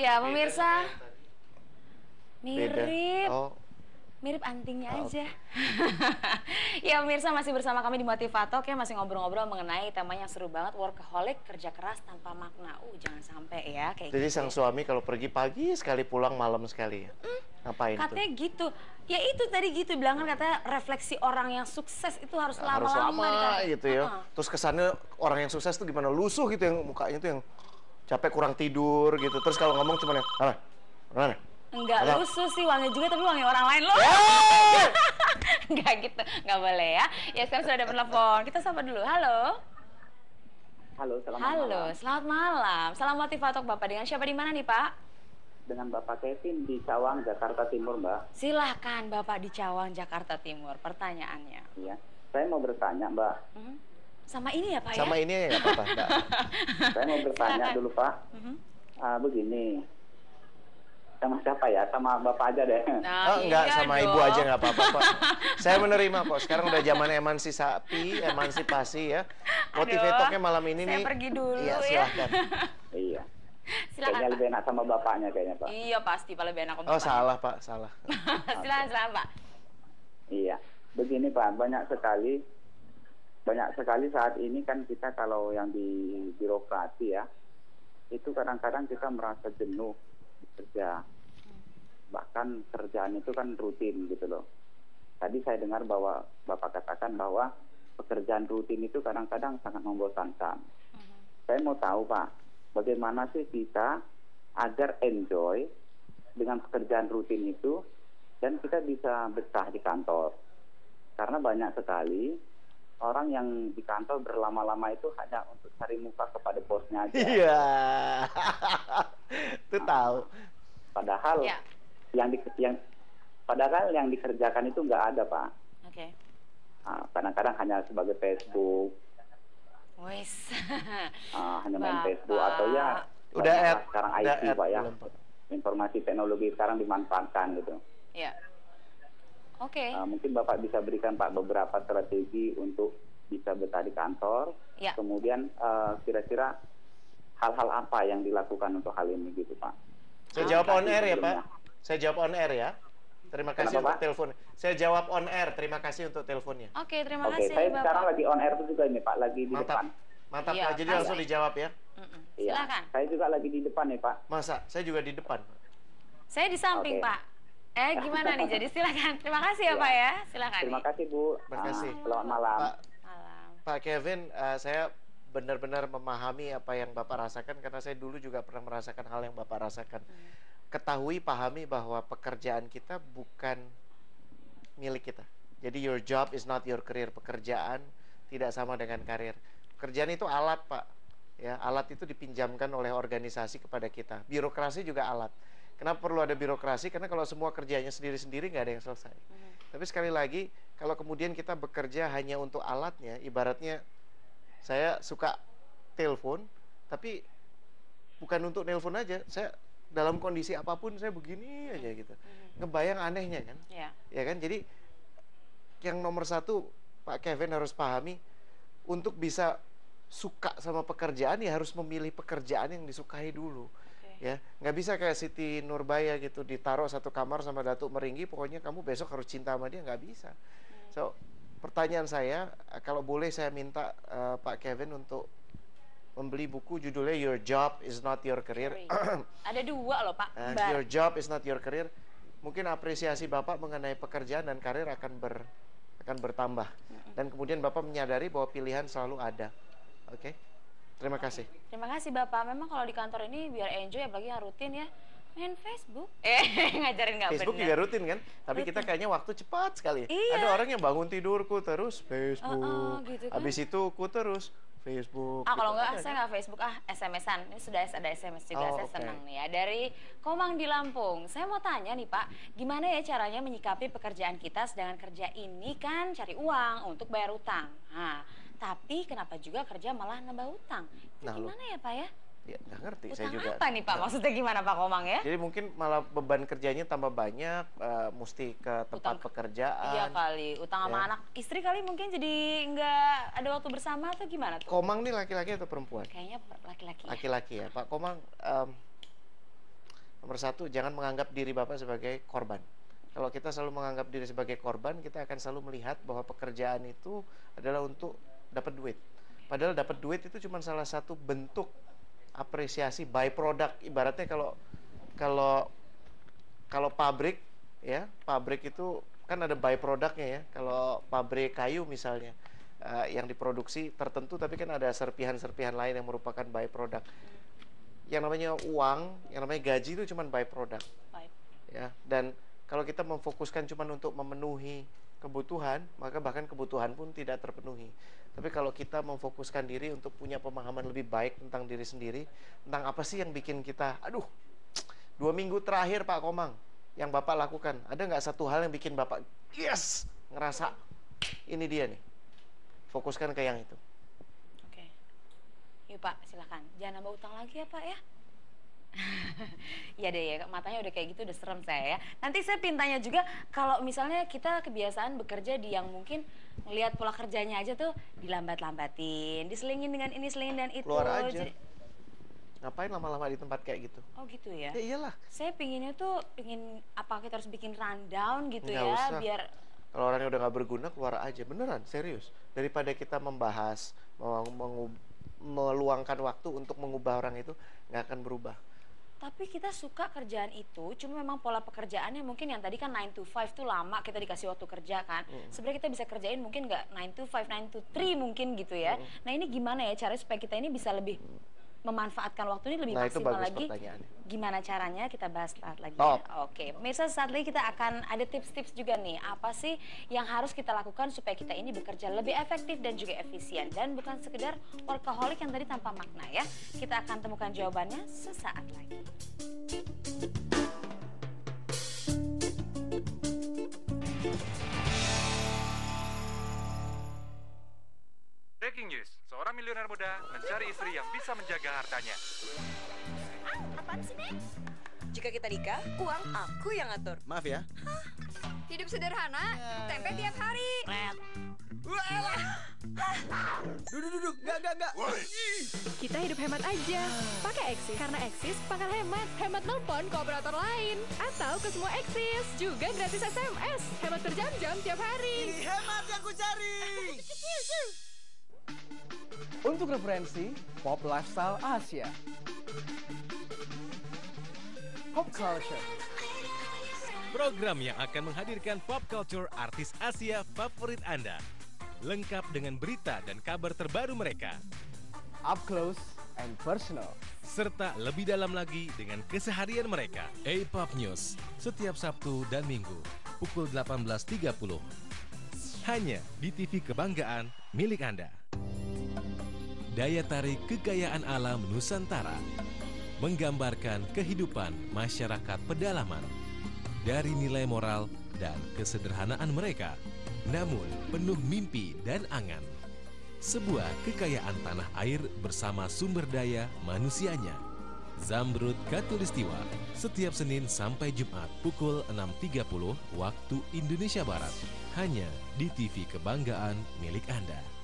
Ya, pemirsa, Beda. mirip. Oh, Mirip antingnya oh. aja. Ya, pemirsa, masih bersama kami di Motivatok ya, masih ngobrol-ngobrol mengenai temanya yang seru banget, workaholic, kerja keras tanpa makna. Jangan sampai ya kayak Jadi gitu. sang suami kalau pergi pagi sekali pulang malam sekali ya? Ngapain Katanya tuh? gitu. Ya itu tadi gitu bilang kan, katanya refleksi orang yang sukses itu harus Harus lama-lama lama gitu ya. Heeh. Terus kesannya orang yang sukses tuh gimana? Lusuh gitu, yang mukanya tuh yang capek, kurang tidur gitu. Terus kalau ngomong cuma yang, mana? Enggak Apa? lusuh sih, wangi juga tapi wangi orang lain loh. Eh! Enggak gitu, enggak boleh ya. Ya sekarang sudah ada penelpon. Kita sapa dulu. Halo. Halo, selamat Halo, malam. selamat malam. Salam Motivatok Bapak. Dengan siapa di mana nih Pak? Dengan Bapak Kevin di Cawang, Jakarta Timur, Mbak. Silahkan Bapak di Cawang, Jakarta Timur. Pertanyaannya. Iya. Saya mau bertanya, Mbak. Mhm. Sama ini ya Pak ya? Sama ini ya nggak apa-apa, Mbak. Saya mau bertanya Silakan. dulu, Pak. Mhm. Begini. Sama siapa ya? Sama Bapak aja deh. Nah, Oh, enggak, iya sama dong. ibu aja nggak apa-apa kok. Saya menerima kok. Sekarang udah zaman emansipasi ya. Motivatornya malam ini saya nih. pergi dulu Iya, ya. silahkan. Iya. Silakan Kayaknya Pak. lebih enak sama bapaknya kayaknya, Pak. Iya pasti Pak, lebih enak untuk Oh, Pak. salah Pak, salah. Silakan Pak. Iya. Begini, Pak. Banyak sekali saat ini kan kita kalau yang di birokrasi ya, itu kadang-kadang kita merasa jenuh bekerja. Bahkan kerjaan itu kan rutin gitu loh. Tadi saya dengar bahwa Bapak katakan bahwa pekerjaan rutin itu kadang-kadang sangat membosankan. Saya mau tahu, Pak, bagaimana sih kita agar enjoy dengan pekerjaan rutin itu dan kita bisa betah di kantor. Karena banyak sekali orang yang di kantor berlama-lama itu hanya untuk cari muka kepada bosnya aja. Iya. Itu tahu. Padahal Ya. padahal yang dikerjakan itu nggak ada, Pak. Oke. Kadang-kadang hanya sebagai Facebook, Wes. hanya main Bapak. Facebook atau ya Udah banyak add, lah sekarang udah IT, add Pak ya. belum, Pak? Informasi teknologi sekarang dimanfaatkan gitu. Ya. Oke. Mungkin Bapak bisa berikan, Pak, beberapa strategi untuk bisa betah di kantor. Ya. Kemudian kira-kira hal-hal apa yang dilakukan untuk hal ini gitu, Pak. Saya jawab on air ya, sebelumnya. Pak. Saya jawab on air ya. Terima kasih Kenapa, untuk Pak? telepon. Saya jawab on air. Terima kasih untuk teleponnya. Oke, terima Oke, kasih saya Bapak. sekarang lagi on air juga ini, Pak, lagi di depan. Mantap. Mantap, Iya, Pak. Jadi kasih. langsung dijawab ya. Mm-mm. Iya. Silakan. Saya juga lagi di depan nih, Pak. Masa? Saya juga di depan. Saya di samping Oke. Pak. Gimana nih? Jadi silakan. Terima kasih ya Iya. Pak ya. Silakan. Terima kasih, Bu. Terima kasih. Selamat malam. Pak, Malam. Pak Kevin, saya benar-benar memahami apa yang Bapak rasakan karena saya dulu juga pernah merasakan hal yang Bapak rasakan. Ketahui, pahami bahwa pekerjaan kita bukan milik kita. Jadi your job is not your career. Pekerjaan tidak sama dengan karir. Pekerjaan itu alat, Pak. Ya, alat itu dipinjamkan oleh organisasi kepada kita. Birokrasi juga alat. Kenapa perlu ada birokrasi? Karena kalau semua kerjanya sendiri-sendiri nggak ada yang selesai. Tapi sekali lagi, kalau kemudian kita bekerja hanya untuk alatnya, ibaratnya saya suka telepon, tapi bukan untuk nelpon aja. Saya dalam kondisi apapun saya begini aja gitu. Ngebayang anehnya kan? Ya. Ya kan? Jadi yang nomor satu Pak Kevin harus pahami, untuk bisa suka sama pekerjaan ya harus memilih pekerjaan yang disukai dulu. Ya, nggak bisa kayak Siti Nurbaya gitu ditaruh satu kamar sama Datuk Meringgi, pokoknya kamu besok harus cinta sama dia, nggak bisa. So, pertanyaan saya, kalau boleh saya minta Pak Kevin untuk membeli buku judulnya Your Job is Not Your Career. Ada dua loh Pak. Your Job is Not Your Career. Mungkin apresiasi Bapak mengenai pekerjaan dan karir akan bertambah. Dan kemudian Bapak menyadari bahwa pilihan selalu ada. Oke? Terima kasih. Terima kasih Bapak. Memang kalau di kantor ini biar enjoy, apalagi yang rutin ya, main Facebook. Ngajarin nggak Facebook bener. juga rutin kan? Tapi kita kayaknya waktu cepat sekali. Iya. Ada orang yang bangun tidurku terus Facebook. Gitu kan. Habis itu ku terus Facebook. Kalau gitu. enggak, Ada, saya kan? nggak Facebook, SMS-an. Ini sudah ada SMS juga, Oh, saya oke. senang nih ya. Dari Komang di Lampung. Saya mau tanya nih Pak, gimana ya caranya menyikapi pekerjaan kita, sedangkan kerja ini kan cari uang untuk bayar utang. Nah, tapi kenapa juga kerja malah nambah utang? Itu Nah, gimana ya Pak ya? Ya, nggak ngerti Utang saya juga. apa nih Pak? Maksudnya gimana Pak Komang ya? Jadi mungkin malah beban kerjanya tambah banyak, mesti ke tempat Utang- pekerjaan. Iya kali, utang sama Ya. anak istri kali mungkin jadi nggak ada waktu bersama atau gimana tuh? Komang nih laki-laki atau perempuan? Kayaknya laki-laki ya. Laki-laki ya, Pak Komang. Nomor satu, jangan menganggap diri Bapak sebagai korban. Kalau kita selalu menganggap diri sebagai korban, kita akan selalu melihat bahwa pekerjaan itu adalah untuk dapat duit. Padahal dapat duit itu cuma salah satu bentuk apresiasi byproduct. Ibaratnya kalau pabrik, ya, pabrik itu kan ada byproductnya ya. Kalau pabrik kayu misalnya, yang diproduksi tertentu, tapi kan ada serpihan-serpihan lain yang merupakan byproduct. Yang namanya uang, yang namanya gaji itu cuma byproduct. Ya, dan kalau kita memfokuskan cuma untuk memenuhi kebutuhan, maka bahkan kebutuhan pun tidak terpenuhi. Tapi kalau kita memfokuskan diri untuk punya pemahaman lebih baik tentang diri sendiri, tentang apa sih yang bikin kita, 2 minggu terakhir Pak Komang, yang Bapak lakukan, ada nggak satu hal yang bikin Bapak, yes, ngerasa, ini dia nih. Fokuskan ke yang itu. Oke. Yuk Pak, silakan. Jangan nambah utang lagi ya Pak ya. Iya deh ya, matanya udah kayak gitu udah serem saya ya. Nanti saya pintanya juga, kalau misalnya kita kebiasaan bekerja di yang mungkin ngelihat pola kerjanya aja tuh dilambat-lambatin, diselingin dengan ini, selingin dan itu. Keluar aja. Ngapain lama-lama di tempat kayak gitu? Oh gitu ya? Ya iyalah. Saya pinginnya tuh, apa kita harus bikin rundown gitu Nggak ya, usah. biar... Kalau orangnya udah nggak berguna, keluar aja. Beneran, serius. Daripada kita membahas, meluangkan waktu untuk mengubah orang itu, nggak akan berubah. Tapi kita suka kerjaan itu, cuma memang pola pekerjaannya mungkin yang tadi kan 9 to 5 tuh lama kita dikasih waktu kerja kan. Sebenarnya kita bisa kerjain mungkin nggak 9 to 5, 9 to 3 mungkin gitu ya. Nah ini gimana ya caranya supaya kita ini bisa lebih memanfaatkan waktu ini lebih Nah, itu maksimal bagus lagi. pertanyaannya. Gimana caranya kita bahas saat lagi. Top. Ya. Oke, pemirsa saat lagi kita akan ada tips-tips juga nih. Apa sih yang harus kita lakukan supaya kita ini bekerja lebih efektif dan juga efisien dan bukan sekedar workaholic yang tadi tanpa makna ya. Kita akan temukan jawabannya sesaat lagi. Breaking news, seorang miliuner muda mencari istri yang bisa menjaga hartanya. Apaan sih, Nek? Jika kita nikah, uang aku yang ngatur. Maaf ya. Hidup sederhana, tempe tiap hari. Duduk. Enggak. Kita hidup hemat aja. Pakai Axis. Karena Axis pangkal hemat. Hemat nelpon ke operator lain. Atau ke semua Axis. Juga gratis SMS. Hemat berjam-jam tiap hari. Hemat yang ku cari. Untuk referensi, Pop Lifestyle Asia. Pop Culture. Program yang akan menghadirkan pop culture artis Asia favorit Anda. Lengkap dengan berita dan kabar terbaru mereka. Up close and personal. Serta lebih dalam lagi dengan keseharian mereka. A-Pop News, setiap Sabtu dan Minggu, pukul 18.30. Hanya di TV kebanggaan milik Anda. Daya tarik kekayaan alam Nusantara. Menggambarkan kehidupan masyarakat pedalaman. Dari nilai moral dan kesederhanaan mereka, namun penuh mimpi dan angan. Sebuah kekayaan tanah air bersama sumber daya manusianya. Zamrud Khatulistiwa, setiap Senin sampai Jumat pukul 6.30 waktu Indonesia Barat. Hanya di TV kebanggaan milik Anda.